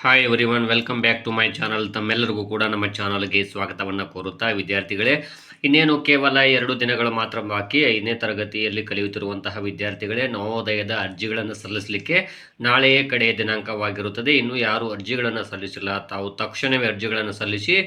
Hi everyone, welcome back to my channel. ತಮ್ಮೆಲ್ಲರಿಗೂ ಕೂಡ ನಮ್ಮ ಚಾನಲ್ಗೆ ಸ್ವಾಗತವನ್ನು ಕೋರುತ್ತಾ, ವಿದ್ಯಾರ್ಥಿಗಳೇ, ಇನ್ನೇನು ಕೇವಲ 2 ದಿನಗಳು ಮಾತ್ರ ಬಾಕಿ. 5ನೇ ತರಗತಿಯಲ್ಲಿ ಕಲಿಯುತ್ತಿರುವಂತಹ ವಿದ್ಯಾರ್ಥಿಗಳೇ, ನವೋದಯದ ಅರ್ಜಿಗಳನ್ನು ಸಲ್ಲಿಸಲಿಕ್ಕೆ ನಾಳೆಯೇ ಕಡೆಯ ದಿನಾಂಕವಾಗಿರುತ್ತದೆ. ಇನ್ನು ಯಾರು ಅರ್ಜಿಗಳನ್ನು ಸಲ್ಲಿಸಿಲ್ಲ, ತಾವು ತಕ್ಷಣವೇ ಅರ್ಜಿಗಳನ್ನು ಸಲ್ಲಿಸಿ.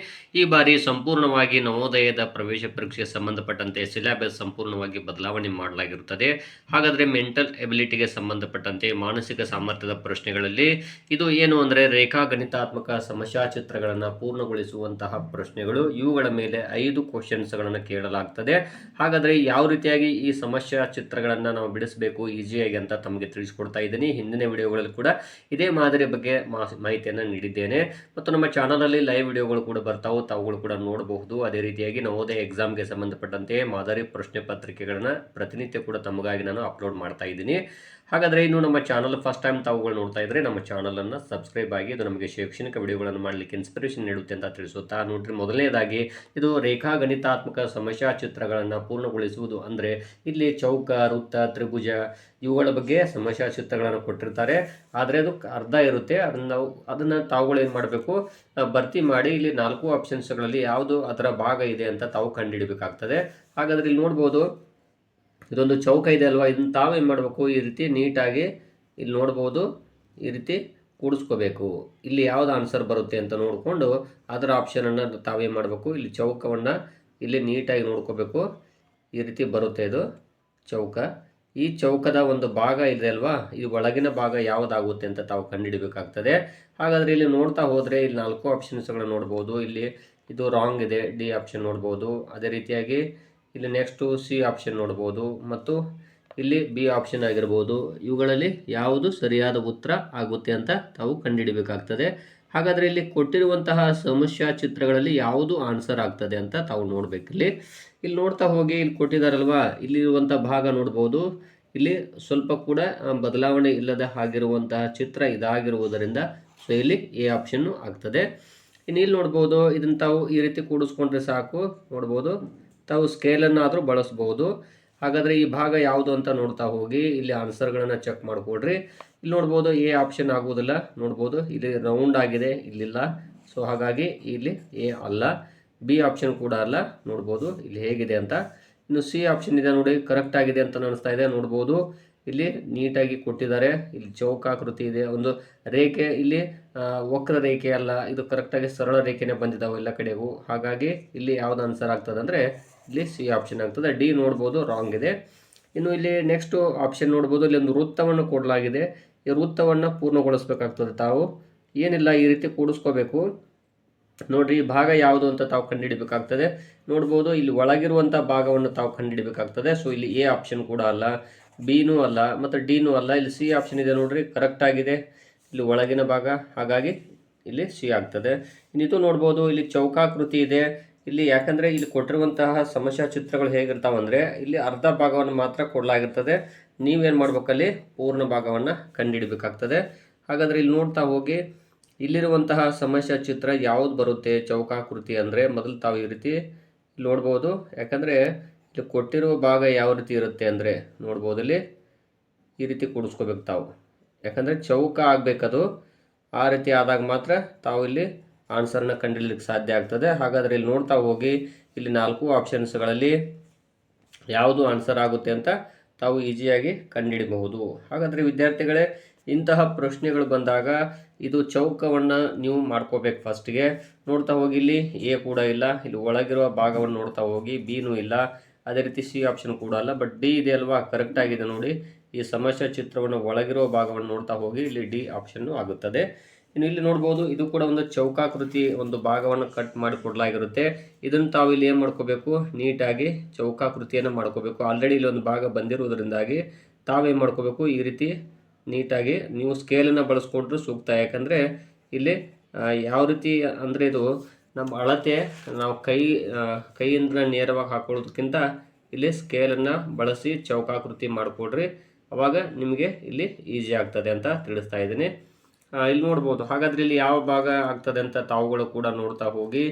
ಈ ಬಾರಿ ಸಂಪೂರ್ಣವಾಗಿ ನವೋದಯದ ಪ್ರವೇಶ ಪರೀಕ್ಷೆಗೆ ಸಂಬಂಧಪಟ್ಟಂತೆ ಸಿಲೆಬಸ್ ಸಂಪೂರ್ಣವಾಗಿ ಬದಲಾವಣೆ ಮಾಡಲಾಗಿರುತ್ತದೆ. ಹಾಗಾದರೆ ಮೆಂಟಲ್ ಎಬಿಲಿಟಿಗೆ ಸಂಬಂಧಪಟ್ಟಂತೆ ಮಾನಸಿಕ ಸಾಮರ್ಥ್ಯದ ಪ್ರಶ್ನೆಗಳಲ್ಲಿ ಇದು ಏನು ಅಂದರೆ ರೇಖಾ ಗಣಿತಾತ್ಮಕ ಸಮಸ್ಯಾ ಚಿತ್ರಗಳನ್ನು ಪೂರ್ಣಗೊಳಿಸುವಂತಹ ಪ್ರಶ್ನೆಗಳು. ಇವುಗಳ ಮೇಲೆ 5 ಕ್ವಶನ್ಸ್ಗಳನ್ನು ಕೇಳಲಾಗ್ತದೆ. ಹಾಗಾದರೆ ಯಾವ ರೀತಿಯಾಗಿ ಈ ಸಮಸ್ಯಾ ಚಿತ್ರಗಳನ್ನು ನಾವು ಬಿಡಿಸಬೇಕು ಈಸಿಯಾಗಿ ಅಂತ ತಮಗೆ ತಿಳಿಸ್ಕೊಡ್ತಾ ಇದ್ದೀನಿ. ಹಿಂದಿನ ವಿಡಿಯೋಗಳಲ್ಲಿ ಕೂಡ ಇದೇ ಮಾದರಿಯ ಬಗ್ಗೆ ಮಾಹಿತಿಯನ್ನು ನೀಡಿದ್ದೇನೆ. ಮತ್ತು ನಮ್ಮ ಚಾನಲಲ್ಲಿ ಲೈವ್ ವಿಡಿಯೋಗಳು ಕೂಡ ಬರ್ತಾವೆ, ತಾವುಗಳು ಕೂಡ ನೋಡಬಹುದು. ಅದೇ ರೀತಿಯಾಗಿ ನವೋದಯ ಎಕ್ಸಾಮ್ಗೆ ಸಂಬಂಧಪಟ್ಟಂತೆ ಮಾದರಿ ಪ್ರಶ್ನೆ ಪತ್ರಿಕೆಗಳನ್ನು ಪ್ರತಿನಿತ್ಯ ಕೂಡ ತಮಗಾಗಿ ನಾನು ಅಪ್ಲೋಡ್ ಮಾಡ್ತಾ ಇದ್ದೀನಿ. ಹಾಗಾದರೆ ಇನ್ನು ನಮ್ಮ ಚಾನಲ್ ಫಸ್ಟ್ ಟೈಮ್ ತಾವುಗಳು ನೋಡ್ತಾ ಇದ್ದರೆ ನಮ್ಮ ಚಾನಲನ್ನು ಸಬ್ಸ್ಕ್ರೈಬ್ ಆಗಿ, ಇದು ನಮಗೆ ಶೈಕ್ಷಣಿಕ ವಿಡಿಯೋಗಳನ್ನು ಮಾಡಲಿಕ್ಕೆ ಇನ್ಸ್ಪಿರೇಷನ್ ನೀಡುತ್ತೆ ಅಂತ ತಿಳಿಸುತ್ತಾ, ನೋಡ್ರಿ, ಮೊದಲನೇದಾಗಿ ಇದು ರೇಖಾ ಗಣಿತಾತ್ಮಕ ಸಮಸ್ಯಾ ಚಿತ್ರಗಳನ್ನು ಪೂರ್ಣಗೊಳಿಸುವುದು ಅಂದರೆ ಇಲ್ಲಿ ಚೌಕ, ವೃತ್ತ, ತ್ರಿಭುಜ ಇವುಗಳ ಬಗ್ಗೆ ಸಮಸ್ಯಾ ಚಿತ್ರಗಳನ್ನು ಕೊಟ್ಟಿರ್ತಾರೆ. ಆದರೆ ಅದು ಅರ್ಧ ಇರುತ್ತೆ. ಅದನ್ನು ತಾವುಗಳು ಏನು ಮಾಡಬೇಕು, ಭರ್ತಿ ಮಾಡಿ ಇಲ್ಲಿ 4 ಆಪ್ಷನ್ಸ್ಗಳಲ್ಲಿ ಯಾವುದು ಅದರ ಭಾಗ ಇದೆ ಅಂತ ತಾವು ಕಂಡುಹಿಡಬೇಕಾಗ್ತದೆ. ಹಾಗಾದರೆ ಇಲ್ಲಿ ನೋಡ್ಬೋದು, ಇದೊಂದು ಚೌಕ ಇದೆ ಅಲ್ವಾ, ಇದನ್ನು ತಾವೇನು ಮಾಡಬೇಕು, ಈ ರೀತಿ ನೀಟಾಗಿ ಇಲ್ಲಿ ನೋಡ್ಬೋದು, ಈ ರೀತಿ ಕೂಡಿಸ್ಕೋಬೇಕು. ಇಲ್ಲಿ ಯಾವ್ದು ಆನ್ಸರ್ ಬರುತ್ತೆ ಅಂತ ನೋಡಿಕೊಂಡು ಅದರ ಆಪ್ಷನನ್ನು ತಾವೇನು ಮಾಡಬೇಕು, ಇಲ್ಲಿ ಚೌಕವನ್ನು ಇಲ್ಲಿ ನೀಟಾಗಿ ನೋಡ್ಕೋಬೇಕು. ಈ ರೀತಿ ಬರುತ್ತೆ ಇದು ಚೌಕ. ಈ ಚೌಕದ ಒಂದು ಭಾಗ ಇದೆ ಅಲ್ವಾ, ಈ ಒಳಗಿನ ಭಾಗ ಯಾವುದಾಗುತ್ತೆ ಅಂತ ತಾವು ಕಂಡುಹಿಡಬೇಕಾಗ್ತದೆ. ಹಾಗಾದರೆ ಇಲ್ಲಿ ನೋಡ್ತಾ ಹೋದರೆ ಇಲ್ಲಿ 4 ಆಪ್ಷನ್ಸ್ಗಳನ್ನು ನೋಡ್ಬೋದು. ಇಲ್ಲಿ ಇದು ರಾಂಗ್ ಇದೆ, ಡಿ ಆಪ್ಷನ್ ನೋಡ್ಬೋದು. ಅದೇ ರೀತಿಯಾಗಿ ಇಲ್ಲಿ ನೆಕ್ಸ್ಟು ಸಿ ಆಪ್ಷನ್ ನೋಡ್ಬೋದು ಮತ್ತು ಇಲ್ಲಿ ಬಿ ಆಪ್ಷನ್ ಆಗಿರ್ಬೋದು. ಇವುಗಳಲ್ಲಿ ಯಾವುದು ಸರಿಯಾದ ಉತ್ತರ ಆಗುತ್ತೆ ಅಂತ ತಾವು ಕಂಡುಹಿಡಬೇಕಾಗ್ತದೆ. ಹಾಗಾದರೆ ಇಲ್ಲಿ ಕೊಟ್ಟಿರುವಂತಹ ಸಮಸ್ಯಾ ಚಿತ್ರಗಳಲ್ಲಿ ಯಾವುದು ಆನ್ಸರ್ ಆಗ್ತದೆ ಅಂತ ತಾವು ನೋಡಬೇಕಿಲ್ಲಿ. ಇಲ್ಲಿ ನೋಡ್ತಾ ಹೋಗಿ, ಇಲ್ಲಿ ಕೊಟ್ಟಿದ್ದಾರಲ್ವಾ, ಇಲ್ಲಿರುವಂಥ ಭಾಗ ನೋಡ್ಬೋದು. ಇಲ್ಲಿ ಸ್ವಲ್ಪ ಕೂಡ ಬದಲಾವಣೆ ಇಲ್ಲದ ಆಗಿರುವಂತಹ ಚಿತ್ರ ಇದಾಗಿರುವುದರಿಂದ ಸೊ ಇಲ್ಲಿ ಎ ಆಪ್ಷನ್ನು ಆಗ್ತದೆ. ಇನ್ನು ಇಲ್ಲಿ ನೋಡ್ಬೋದು, ಇದನ್ನು ತಾವು ಈ ರೀತಿ ಕೂಡಿಸ್ಕೊಂಡ್ರೆ ಸಾಕು. ನೋಡ್ಬೋದು, ತಾವು ಸ್ಕೇಲನ್ನಾದರೂ ಬಳಸ್ಬೋದು. ಹಾಗಾದರೆ ಈ ಭಾಗ ಯಾವುದು ಅಂತ ನೋಡ್ತಾ ಹೋಗಿ ಇಲ್ಲಿ ಆನ್ಸರ್ಗಳನ್ನು ಚೆಕ್ ಮಾಡಿಕೊಡ್ರಿ. ಇಲ್ಲಿ ನೋಡ್ಬೋದು ಎ ಆಪ್ಷನ್ ಆಗುವುದಿಲ್ಲ. ನೋಡ್ಬೋದು ಇಲ್ಲಿ ರೌಂಡ್ ಆಗಿದೆ, ಇಲ್ಲಿಲ್ಲ. ಸೊ ಹಾಗಾಗಿ ಇಲ್ಲಿ ಎ ಅಲ್ಲ. ಬಿ ಆಪ್ಷನ್ ಕೂಡ ಅಲ್ಲ. ನೋಡ್ಬೋದು ಇಲ್ಲಿ ಹೇಗಿದೆ ಅಂತ. ಇನ್ನು ಸಿ ಆಪ್ಷನ್ ಇದೆ ನೋಡಿ, ಕರೆಕ್ಟ್ ಆಗಿದೆ ಅಂತ ಅನಿಸ್ತಾ ಇದೆ. ನೋಡ್ಬೋದು ಇಲ್ಲಿ ನೀಟಾಗಿ ಕೊಟ್ಟಿದ್ದಾರೆ. ಇಲ್ಲಿ ಚೌಕಾಕೃತಿ ಇದೆ, ಒಂದು ರೇಖೆ, ಇಲ್ಲಿ ವಕ್ರ ರೇಖೆ ಅಲ್ಲ, ಇದು ಕರೆಕ್ಟಾಗಿ ಸರಳ ರೇಖೆನೇ ಬಂದಿದ್ದಾವೆ ಎಲ್ಲ ಕಡೆಗೂ. ಹಾಗಾಗಿ ಇಲ್ಲಿ ಯಾವ್ದು ಆನ್ಸರ್ ಆಗ್ತದೆ ಅಂದರೆ ಇಲ್ಲಿ ಸಿ ಆಪ್ಷನ್ ಆಗ್ತದೆ. ಡಿ ನೋಡ್ಬೋದು ರಾಂಗ್ ಇದೆ. ಇನ್ನು ಇಲ್ಲಿ ನೆಕ್ಸ್ಟ್ ಆಪ್ಷನ್ ನೋಡ್ಬೋದು, ಇಲ್ಲಿ ಒಂದು ವೃತ್ತವನ್ನು ಕೊಡಲಾಗಿದೆ. ಈ ವೃತ್ತವನ್ನು ಪೂರ್ಣಗೊಳಿಸಬೇಕಾಗ್ತದೆ. ತಾವು ಏನಿಲ್ಲ, ಈ ರೀತಿ ಕೂಡಿಸ್ಕೋಬೇಕು. ನೋಡ್ರಿ, ಈ ಭಾಗ ಯಾವುದು ಅಂತ ತಾವು ಕಂಡುಹಿಡಬೇಕಾಗ್ತದೆ. ನೋಡ್ಬೋದು ಇಲ್ಲಿ ಒಳಗಿರುವಂಥ ಭಾಗವನ್ನು ತಾವು ಕಂಡುಹಿಡಬೇಕಾಗ್ತದೆ. ಸೊ ಇಲ್ಲಿ ಎ ಆಪ್ಷನ್ ಕೂಡ ಅಲ್ಲ, ಬಿನೂ ಅಲ್ಲ ಮತ್ತು ಡಿನೂ ಅಲ್ಲ. ಇಲ್ಲಿ ಸಿ ಆಪ್ಷನ್ ಇದೆ ನೋಡ್ರಿ, ಕರೆಕ್ಟ್ ಆಗಿದೆ. ಇಲ್ಲಿ ಒಳಗಿನ ಭಾಗ, ಹಾಗಾಗಿ ಇಲ್ಲಿ ಸಿ ಆಗ್ತದೆ. ಇನ್ನಿತು ನೋಡ್ಬೋದು, ಇಲ್ಲಿ ಚೌಕಾಕೃತಿ ಇದೆ. ಇಲ್ಲಿ ಯಾಕಂದರೆ ಇಲ್ಲಿ ಕೊಟ್ಟಿರುವಂತಹ ಸಮಸ್ಯಾ ಚಿತ್ರಗಳು ಹೇಗಿರ್ತಾವಂದರೆ ಇಲ್ಲಿ ಅರ್ಧ ಭಾಗವನ್ನು ಮಾತ್ರ ಕೊಡಲಾಗಿರ್ತದೆ. ನೀವೇನು ಮಾಡ್ಬೇಕಲ್ಲಿ ಪೂರ್ಣ ಭಾಗವನ್ನು ಕಂಡುಹಿಡಬೇಕಾಗ್ತದೆ. ಹಾಗಾದರೆ ಇಲ್ಲಿ ನೋಡ್ತಾ ಹೋಗಿ, ಇಲ್ಲಿರುವಂತಹ ಸಮಸ್ಯಾ ಚಿತ್ರ ಯಾವುದು ಬರುತ್ತೆ ಚೌಕಾಕೃತಿ ಅಂದರೆ ಮೊದಲು ತಾವು ಈ ರೀತಿ ನೋಡ್ಬೋದು. ಯಾಕಂದರೆ ಇಲ್ಲಿ ಕೊಟ್ಟಿರುವ ಭಾಗ ಯಾವ ರೀತಿ ಇರುತ್ತೆ ಅಂದರೆ ನೋಡ್ಬೋದು, ಇಲ್ಲಿ ಈ ರೀತಿ ಕೂಡಿಸ್ಕೋಬೇಕು ತಾವು. ಯಾಕಂದರೆ ಚೌಕ ಆಗಬೇಕದು. ಆ ರೀತಿ ಆದಾಗ ಮಾತ್ರ ತಾವು ಇಲ್ಲಿ ಆನ್ಸರ್ನ ಕಂಡುಹಿಡಲಿಕ್ಕೆ ಸಾಧ್ಯ ಆಗ್ತದೆ. ಹಾಗಾದರೆ ಇಲ್ಲಿ ನೋಡ್ತಾ ಹೋಗಿ, ಇಲ್ಲಿ 4 ಆಪ್ಷನ್ಸ್ಗಳಲ್ಲಿ ಯಾವುದು ಆನ್ಸರ್ ಆಗುತ್ತೆ ಅಂತ ತಾವು ಈಸಿಯಾಗಿ ಕಂಡುಹಿಡಬಹುದು. ಹಾಗಾದರೆ ವಿದ್ಯಾರ್ಥಿಗಳೇ, ಇಂತಹ ಪ್ರಶ್ನೆಗಳು ಬಂದಾಗ ಇದು ಚೌಕವನ್ನು ನೀವು ಮಾಡ್ಕೋಬೇಕು ಫಸ್ಟಿಗೆ. ನೋಡ್ತಾ ಹೋಗಿ, ಇಲ್ಲಿ ಎ ಕೂಡ ಇಲ್ಲ. ಇಲ್ಲಿ ಒಳಗಿರುವ ಭಾಗವನ್ನು ನೋಡ್ತಾ ಹೋಗಿ, ಬಿನೂ ಇಲ್ಲ. ಅದೇ ರೀತಿ ಸಿ ಆಪ್ಷನ್ ಕೂಡ ಅಲ್ಲ, ಬಟ್ ಡಿ ಇದೆ ಅಲ್ವಾ, ಕರೆಕ್ಟ್ ಆಗಿದೆ ನೋಡಿ. ಈ ಸಮಸ್ಯೆ ಚಿತ್ರವನ್ನು ಒಳಗಿರುವ ಭಾಗವನ್ನು ನೋಡ್ತಾ ಹೋಗಿ ಇಲ್ಲಿ ಡಿ ಆಪ್ಷನ್ನು ಆಗುತ್ತದೆ. ಇನ್ನು ಇಲ್ಲಿ ನೋಡ್ಬೋದು, ಇದು ಕೂಡ ಒಂದು ಚೌಕಾಕೃತಿ ಒಂದು ಭಾಗವನ್ನು ಕಟ್ ಮಾಡಿ ಕೊಡಲಾಗಿರುತ್ತೆ. ಇದನ್ನು ತಾವು ಇಲ್ಲಿ ಏನು ಮಾಡ್ಕೋಬೇಕು, ನೀಟಾಗಿ ಚೌಕಾಕೃತಿಯನ್ನು ಮಾಡ್ಕೋಬೇಕು. ಆಲ್ರೆಡಿ ಇಲ್ಲಿ ಒಂದು ಭಾಗ ಬಂದಿರುವುದರಿಂದಾಗಿ ತಾವೇನು ಮಾಡ್ಕೋಬೇಕು, ಈ ರೀತಿ ನೀಟಾಗಿ ನೀವು ಸ್ಕೇಲನ್ನು ಬಳಸ್ಕೊಂಡ್ರೂ ಸೂಕ್ತ. ಯಾಕಂದರೆ ಇಲ್ಲಿ ಯಾವ ರೀತಿ ಅಂದರೆ ಇದು ನಮ್ಮ ಅಳತೆ ನಾವು ಕೈಯಿಂದ ನೇರವಾಗಿ ಹಾಕೊಳ್ಳೋದಕ್ಕಿಂತ ಇಲ್ಲಿ ಸ್ಕೇಲನ್ನು ಬಳಸಿ ಚೌಕಾಕೃತಿ ಮಾಡಿಕೊಡ್ರಿ. ಆವಾಗ ನಿಮಗೆ ಇಲ್ಲಿ ಈಸಿ ಆಗ್ತದೆ ಅಂತ ತಿಳಿಸ್ತಾ ಇದ್ದೀನಿ. ಇಲ್ಲಿ ನೋಡ್ಬೋದು. ಹಾಗಾದರೆ ಇಲ್ಲಿ ಯಾವ ಭಾಗ ಆಗ್ತದೆ ಅಂತ ತಾವುಗಳು ಕೂಡ ನೋಡ್ತಾ ಹೋಗಿ,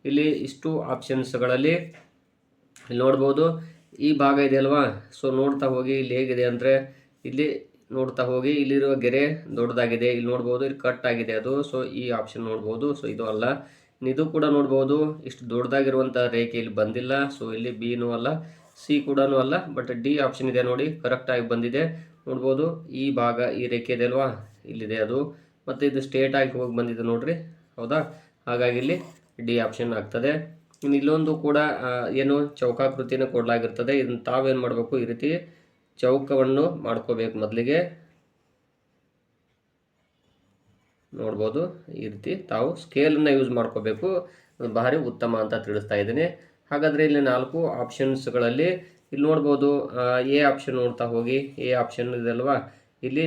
ಇಲ್ಲಿ ಇಷ್ಟು ಆಪ್ಷನ್ಸ್ಗಳಲ್ಲಿ ಇಲ್ಲಿ ನೋಡ್ಬೋದು ಈ ಭಾಗ ಇದೆ ಅಲ್ವಾ. ಸೊ ನೋಡ್ತಾ ಹೋಗಿ ಇಲ್ಲಿ ಹೇಗಿದೆ ಅಂದರೆ ಇಲ್ಲಿ ನೋಡ್ತಾ ಹೋಗಿ ಇಲ್ಲಿರುವ ಗೆರೆ ದೊಡ್ಡದಾಗಿದೆ, ಇಲ್ಲಿ ನೋಡ್ಬೋದು ಇಲ್ಲಿ ಕಟ್ ಆಗಿದೆ ಅದು. ಸೊ ಈ ಆಪ್ಷನ್ ನೋಡ್ಬೋದು. ಸೊ ಇದು ಅಲ್ಲ. ಇದು ಕೂಡ ನೋಡ್ಬೋದು ಇಷ್ಟು ದೊಡ್ಡದಾಗಿರುವಂಥ ರೇಖೆ ಇಲ್ಲಿ ಬಂದಿಲ್ಲ. ಸೊ ಇಲ್ಲಿ ಬಿನೂ ಅಲ್ಲ, ಸಿ ಕೂಡ ಅಲ್ಲ, ಬಟ್ ಡಿ ಆಪ್ಷನ್ ಇದೆ ನೋಡಿ, ಕರೆಕ್ಟಾಗಿ ಬಂದಿದೆ. ನೋಡ್ಬೋದು ಈ ಭಾಗ ಈ ರೇಖೆ ಇದೆ ಅಲ್ವಾ, ಇಲ್ಲಿದೆ ಅದು, ಮತ್ತು ಇದು ಸ್ಟ್ರೇಟ್ ಆಗಿ ಹೋಗಿ ಬಂದಿದೆ ನೋಡ್ರಿ, ಹೌದಾ? ಹಾಗಾಗಿ ಇಲ್ಲಿ ಡಿ ಆಪ್ಷನ್ ಆಗ್ತದೆ. ಇನ್ನು ಇಲ್ಲೊಂದು ಕೂಡ ಏನು ಚೌಕಾಕೃತಿನ ಕೊಡಲಾಗಿರ್ತದೆ. ಇದನ್ನು ತಾವೇನು ಮಾಡಬೇಕು, ಈ ರೀತಿ ಚೌಕವನ್ನು ಮಾಡ್ಕೋಬೇಕು ಮೊದಲಿಗೆ. ನೋಡ್ಬೋದು ಈ ರೀತಿ ತಾವು ಸ್ಕೇಲನ್ನು ಯೂಸ್ ಮಾಡ್ಕೋಬೇಕು, ಅದು ಭಾರಿ ಉತ್ತಮ ಅಂತ ತಿಳಿಸ್ತಾ ಇದ್ದೀನಿ. ಹಾಗಾದರೆ ಇಲ್ಲಿ 4 ಆಪ್ಷನ್ಸ್ಗಳಲ್ಲಿ ಇಲ್ಲಿ ನೋಡ್ಬೋದು ಎ ಆಪ್ಷನ್ ನೋಡ್ತಾ ಹೋಗಿ. ಎ ಆಪ್ಷನ್ ಇದೆ ಅಲ್ವಾ, ಇಲ್ಲಿ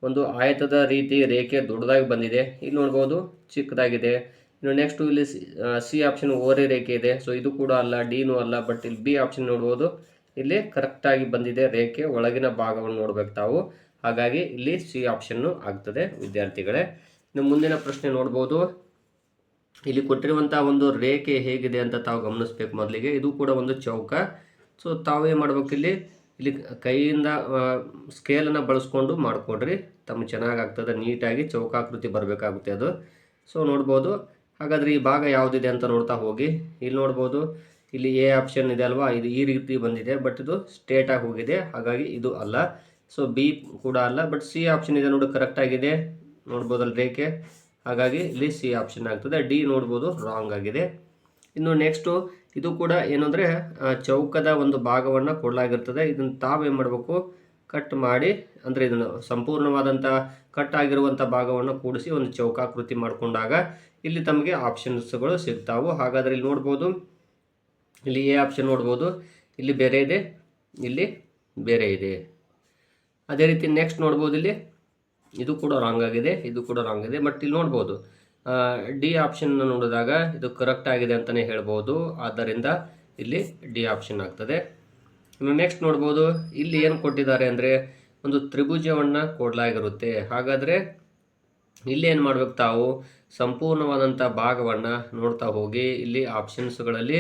ಒಂದು ಆಯತದ ರೀತಿ ರೇಖೆ ದೊಡ್ಡದಾಗಿ ಬಂದಿದೆ, ಇಲ್ಲಿ ನೋಡ್ಬೋದು ಚಿಕ್ಕದಾಗಿದೆ. ಇನ್ನು ನೆಕ್ಸ್ಟು ಇಲ್ಲಿ ಸಿ ಆಪ್ಷನ್ ಓರೆ ರೇಖೆ ಇದೆ. ಸೊ ಇದು ಕೂಡ ಅಲ್ಲ, ಡಿನೂ ಅಲ್ಲ, ಬಟ್ ಇಲ್ಲಿ ಬಿ ಆಪ್ಷನ್ ನೋಡ್ಬೋದು ಇಲ್ಲಿ ಕರೆಕ್ಟಾಗಿ ಬಂದಿದೆ ರೇಖೆ, ಒಳಗಿನ ಭಾಗವನ್ನು ನೋಡ್ಬೇಕು ತಾವು. ಹಾಗಾಗಿ ಇಲ್ಲಿ ಸಿ ಆಪ್ಷನ್ನು ಆಗ್ತದೆ ವಿದ್ಯಾರ್ಥಿಗಳೇ. ಇನ್ನು ಮುಂದಿನ ಪ್ರಶ್ನೆ ನೋಡ್ಬೋದು. ಇಲ್ಲಿ ಕೊಟ್ಟಿರುವಂಥ ಒಂದು ರೇಖೆ ಹೇಗಿದೆ ಅಂತ ತಾವು ಗಮನಿಸಬೇಕು ಮೊದಲಿಗೆ. ಇದು ಕೂಡ ಒಂದು ಚೌಕ. ಸೊ ತಾವೇನು ಮಾಡ್ಬೇಕು, ಇಲ್ಲಿ ಕೈಯಿಂದ ಸ್ಕೇಲನ್ನು ಬಳಸ್ಕೊಂಡು ಮಾಡಿಕೊಡ್ರಿ, ತಮಗೆ ಚೆನ್ನಾಗಾಗ್ತದೆ, ನೀಟಾಗಿ ಚೌಕಾಕೃತಿ ಬರಬೇಕಾಗುತ್ತೆ ಅದು. ಸೊ ನೋಡ್ಬೋದು. ಹಾಗಾದರೆ ಈ ಭಾಗ ಯಾವುದಿದೆ ಅಂತ ನೋಡ್ತಾ ಹೋಗಿ. ಇಲ್ಲಿ ನೋಡ್ಬೋದು ಇಲ್ಲಿ ಎ ಆಪ್ಷನ್ ಇದೆ ಅಲ್ವಾ, ಇದು ಈ ರೀತಿ ಬಂದಿದೆ, ಬಟ್ ಇದು ಸ್ಟ್ರೇಟಾಗಿ ಹೋಗಿದೆ, ಹಾಗಾಗಿ ಇದು ಅಲ್ಲ. ಸೊ ಬಿ ಕೂಡ ಅಲ್ಲ, ಬಟ್ ಸಿ ಆಪ್ಷನ್ ಇದೆ ನೋಡಿ, ಕರೆಕ್ಟಾಗಿದೆ, ನೋಡ್ಬೋದಲ್ಲಿ ರೇಖೆ, ಹಾಗಾಗಿ ಇಲ್ಲಿ ಸಿ ಆಪ್ಷನ್ ಆಗ್ತದೆ. ಡಿ ನೋಡ್ಬೋದು ರಾಂಗ್ ಆಗಿದೆ. ಇನ್ನು ನೆಕ್ಸ್ಟು ಇದು ಕೂಡ ಏನಂದರೆ ಚೌಕದ ಒಂದು ಭಾಗವನ್ನು ಕೊಡಲಾಗಿರ್ತದೆ. ಇದನ್ನು ತಾವೇನು ಮಾಡಬೇಕು, ಕಟ್ ಮಾಡಿ, ಅಂದರೆ ಇದನ್ನು ಸಂಪೂರ್ಣವಾದಂಥ ಕಟ್ ಆಗಿರುವಂಥ ಭಾಗವನ್ನು ಕೂಡಿಸಿ ಒಂದು ಚೌಕಾಕೃತಿ ಮಾಡಿಕೊಂಡಾಗ ಇಲ್ಲಿ ತಮಗೆ ಆಪ್ಷನ್ಸ್ಗಳು ಸಿಗ್ತಾವೆ. ಹಾಗಾದರೆ ಇಲ್ಲಿ ನೋಡ್ಬೋದು, ಇಲ್ಲಿ ಎ ಆಪ್ಷನ್ ನೋಡ್ಬೋದು, ಇಲ್ಲಿ ಬೇರೆ ಇದೆ, ಇಲ್ಲಿ ಬೇರೆ ಇದೆ. ಅದೇ ರೀತಿ ನೆಕ್ಸ್ಟ್ ನೋಡ್ಬೋದು, ಇಲ್ಲಿ ಇದು ಕೂಡ ರಾಂಗ್ ಆಗಿದೆ, ಇದು ಕೂಡ ರಾಂಗ್ ಇದೆ, ಬಟ್ ಇಲ್ಲಿ ನೋಡ್ಬೋದು ಡಿ ಆಪ್ಷನ್ ನೋಡಿದಾಗ ಇದು ಕರೆಕ್ಟ್ ಆಗಿದೆ ಅಂತಲೇ ಹೇಳ್ಬೋದು. ಆದ್ದರಿಂದ ಇಲ್ಲಿ ಡಿ ಆಪ್ಷನ್ ಆಗ್ತದೆ. ಇನ್ನು ನೆಕ್ಸ್ಟ್ ನೋಡ್ಬೋದು, ಇಲ್ಲಿ ಏನು ಕೊಟ್ಟಿದ್ದಾರೆ ಅಂದರೆ ಒಂದು ತ್ರಿಭುಜವನ್ನು ಕೊಡಲಾಗಿರುತ್ತೆ. ಹಾಗಾದರೆ ಇಲ್ಲಿ ಏನು ಮಾಡಬೇಕು, ತಾವು ಸಂಪೂರ್ಣವಾದಂಥ ಭಾಗವನ್ನು ನೋಡ್ತಾ ಹೋಗಿ ಇಲ್ಲಿ ಆಪ್ಷನ್ಸ್ಗಳಲ್ಲಿ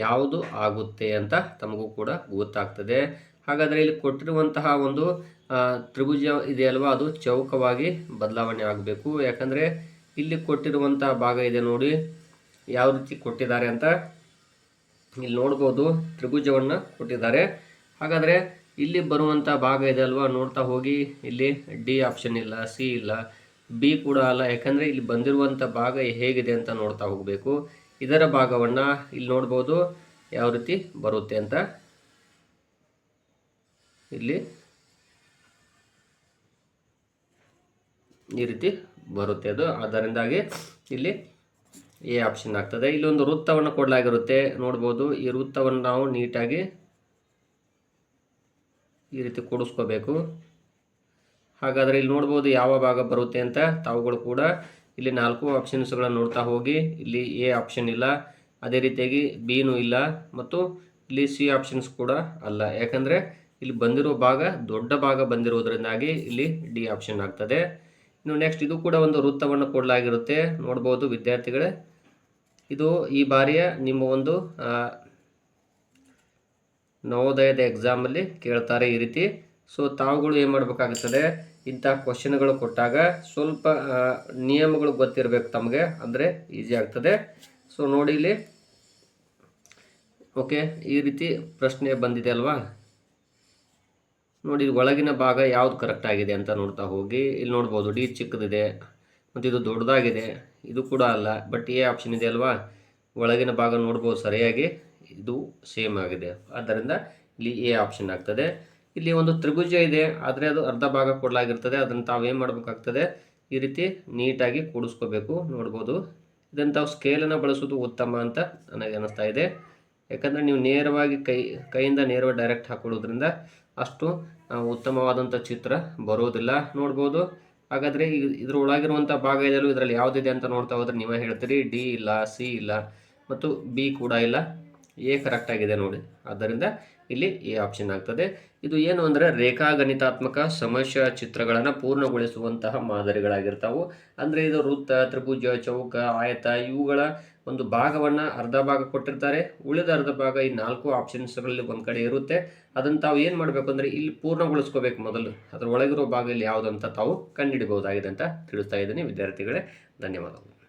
ಯಾವುದು ಆಗುತ್ತೆ ಅಂತ ತಮಗೂ ಕೂಡ ಗೊತ್ತಾಗ್ತದೆ. ಹಾಗಾದರೆ ಇಲ್ಲಿ ಕೊಟ್ಟಿರುವಂತಹ ಒಂದು ತ್ರಿಭುಜ ಇದೆಯಲ್ವ, ಅದು ಚೌಕವಾಗಿ ಬದಲಾವಣೆ ಆಗಬೇಕು. ಯಾಕಂದರೆ ಇಲ್ಲಿ ಕೊಟ್ಟಿರುವಂಥ ಭಾಗ ಇದೆ ನೋಡಿ, ಯಾವ ರೀತಿ ಕೊಟ್ಟಿದ್ದಾರೆ ಅಂತ ಇಲ್ಲಿ ನೋಡ್ಬೋದು, ತ್ರಿಭುಜವನ್ನು ಕೊಟ್ಟಿದ್ದಾರೆ. ಹಾಗಾದರೆ ಇಲ್ಲಿ ಬರುವಂಥ ಭಾಗ ಇದೆ ಅಲ್ವಾ, ನೋಡ್ತಾ ಹೋಗಿ ಇಲ್ಲಿ ಡಿ ಆಪ್ಷನ್ ಇಲ್ಲ, ಸಿ ಇಲ್ಲ, ಬಿ ಕೂಡ ಅಲ್ಲ. ಯಾಕಂದರೆ ಇಲ್ಲಿ ಬಂದಿರುವಂಥ ಭಾಗ ಹೇಗಿದೆ ಅಂತ ನೋಡ್ತಾ ಹೋಗಬೇಕು. ಇದರ ಭಾಗವನ್ನು ಇಲ್ಲಿ ನೋಡ್ಬೋದು ಯಾವ ರೀತಿ ಬರುತ್ತೆ ಅಂತ. ಇಲ್ಲಿ ಈ ರೀತಿ ಬರುತ್ತೆ ಅದು, ಅದರಿಂದಾಗಿ ಇಲ್ಲಿ ಎ ಆಪ್ಷನ್ ಆಗ್ತದೆ. ಇಲ್ಲೊಂದು ವೃತ್ತವನ್ನು ಕೊಡಲಾಗಿರುತ್ತೆ, ನೋಡ್ಬೋದು. ಈ ವೃತ್ತವನ್ನು ನಾವು ನೀಟಾಗಿ ಈ ರೀತಿ ಕೂಡಿಸ್ಕೋಬೇಕು. ಹಾಗಾದರೆ ಇಲ್ಲಿ ನೋಡ್ಬೋದು ಯಾವ ಭಾಗ ಬರುತ್ತೆ ಅಂತ. ತಾವುಗಳು ಕೂಡ ಇಲ್ಲಿ 4 ಆಪ್ಷನ್ಸ್ಗಳನ್ನು ನೋಡ್ತಾ ಹೋಗಿ. ಇಲ್ಲಿ ಎ ಆಪ್ಷನ್ ಇಲ್ಲ, ಅದೇ ರೀತಿಯಾಗಿ ಬಿನೂ ಇಲ್ಲ, ಮತ್ತು ಇಲ್ಲಿ ಸಿ ಆಪ್ಷನ್ಸ್ ಕೂಡ ಅಲ್ಲ. ಯಾಕಂದರೆ ಇಲ್ಲಿ ಬಂದಿರೋ ಭಾಗ ದೊಡ್ಡ ಭಾಗ ಬಂದಿರೋದ್ರಿಂದಾಗಿ ಇಲ್ಲಿ ಡಿ ಆಪ್ಷನ್ ಆಗ್ತದೆ. ಇನ್ನು ನೆಕ್ಸ್ಟ್ ಇದು ಕೂಡ ಒಂದು ವೃತ್ತವನ್ನು ಕೊಡಲಾಗಿರುತ್ತೆ, ನೋಡ್ಬೋದು ವಿದ್ಯಾರ್ಥಿಗಳೇ. ಇದು ಈ ಬಾರಿಯ ನಿಮ್ಮ ಒಂದು ನವೋದಯದ ಎಕ್ಸಾಮಲ್ಲಿ ಕೇಳ್ತಾರೆ ಈ ರೀತಿ. ಸೊ ತಾವುಗಳು ಏನು ಮಾಡಬೇಕಾಗುತ್ತದೆ, ಇಂಥ ಕ್ವಶನ್ಗಳು ಕೊಟ್ಟಾಗ ಸ್ವಲ್ಪ ನಿಯಮಗಳು ಗೊತ್ತಿರಬೇಕು ತಮಗೆ, ಅಂದರೆ ಈಸಿ ಆಗ್ತದೆ. ಸೊ ನೋಡಿ ಇಲ್ಲಿ, ಓಕೆ, ಈ ರೀತಿ ಪ್ರಶ್ನೆ ಬಂದಿದೆ ಅಲ್ವಾ. ನೋಡಿ ಒಳಗಿನ ಭಾಗ ಯಾವುದು ಕರೆಕ್ಟ್ ಆಗಿದೆ ಅಂತ ನೋಡ್ತಾ ಹೋಗಿ. ಇಲ್ಲಿ ನೋಡ್ಬೋದು ಡಿ ಚಿಕ್ಕದಿದೆ ಮತ್ತು ಇದು ದೊಡ್ಡದಾಗಿದೆ, ಇದು ಕೂಡ ಅಲ್ಲ, ಬಟ್ ಎ ಆಪ್ಷನ್ ಇದೆ ಅಲ್ವಾ, ಒಳಗಿನ ಭಾಗ ನೋಡ್ಬೋದು ಸರಿಯಾಗಿ, ಇದು ಸೇಮ್ ಆಗಿದೆ. ಆದ್ದರಿಂದ ಇಲ್ಲಿ ಎ ಆಪ್ಷನ್ ಆಗ್ತದೆ. ಇಲ್ಲಿ ಒಂದು ತ್ರಿಭುಜ ಇದೆ, ಆದರೆ ಅದು ಅರ್ಧ ಭಾಗ ಕೊಡಲಾಗಿರ್ತದೆ. ಅದನ್ನು ತಾವೇನು ಮಾಡಬೇಕಾಗ್ತದೆ, ಈ ರೀತಿ ನೀಟಾಗಿ ಕೂಡಿಸ್ಕೋಬೇಕು. ನೋಡ್ಬೋದು, ಇದನ್ನು ತಾವು ಸ್ಕೇಲನ್ನು ಬಳಸೋದು ಉತ್ತಮ ಅಂತ ನನಗೆ ಅನ್ನಿಸ್ತಾ ಇದೆ. ಯಾಕಂದರೆ ನೀವು ನೇರವಾಗಿ ಕೈಯಿಂದ ನೇರವಾಗಿ ಡೈರೆಕ್ಟ್ ಹಾಕೊಳ್ಳೋದ್ರಿಂದ ಅಷ್ಟು ಉತ್ತಮವಾದಂಥ ಚಿತ್ರ ಬರೋದಿಲ್ಲ. ನೋಡ್ಬೋದು. ಹಾಗಾದರೆ ಇದ್ರ ಒಳಗಿರುವಂಥ ಭಾಗ ಇದೆಯಲ್ಲ, ಇದರಲ್ಲಿ ಯಾವುದಿದೆ ಅಂತ ನೋಡ್ತಾ ಹೋದರೆ ನೀವೇ ಹೇಳ್ತೀರಿ, ಡಿ ಇಲ್ಲ, ಸಿ ಇಲ್ಲ, ಮತ್ತು ಬಿ ಕೂಡ ಇಲ್ಲ, ಎ ಕರೆಕ್ಟ್ ಆಗಿದೆ ನೋಡಿ. ಆದ್ದರಿಂದ ಇಲ್ಲಿ ಎ ಆಪ್ಷನ್ ಆಗ್ತದೆ. ಇದು ಏನು ಅಂದರೆ ರೇಖಾಗಣಿತಾತ್ಮಕ ಸಮಸ್ಯೆ ಚಿತ್ರಗಳನ್ನು ಪೂರ್ಣಗೊಳಿಸುವಂತಹ ಮಾದರಿಗಳಾಗಿರ್ತಾವೆ. ಅಂದರೆ ಇದು ವೃತ್ತ, ತ್ರಿಭುಜ, ಚೌಕ, ಆಯತ ಇವುಗಳ ಒಂದು ಭಾಗವನ್ನು ಅರ್ಧ ಭಾಗ ಕೊಟ್ಟಿರ್ತಾರೆ. ಉಳಿದ ಅರ್ಧ ಭಾಗ ಈ 4 ಆಪ್ಷನ್ಸ್ಗಳಲ್ಲಿ ಒಂದು ಕಡೆ ಇರುತ್ತೆ. ಅದನ್ನು ತಾವು ಏನು ಮಾಡಬೇಕು ಅಂದರೆ ಇಲ್ಲಿ ಪೂರ್ಣಗೊಳಿಸ್ಕೋಬೇಕು. ಮೊದಲು ಅದರ ಒಳಗಿರೋ ಭಾಗ ಇಲ್ಲಿ ಯಾವುದಂತ ತಾವು ಕಂಡುಹಿಡಿಬಹುದಾಗಿದೆ ಅಂತ ತಿಳಿಸ್ತಾ ಇದ್ದೀನಿ ವಿದ್ಯಾರ್ಥಿಗಳೇ. ಧನ್ಯವಾದಗಳು.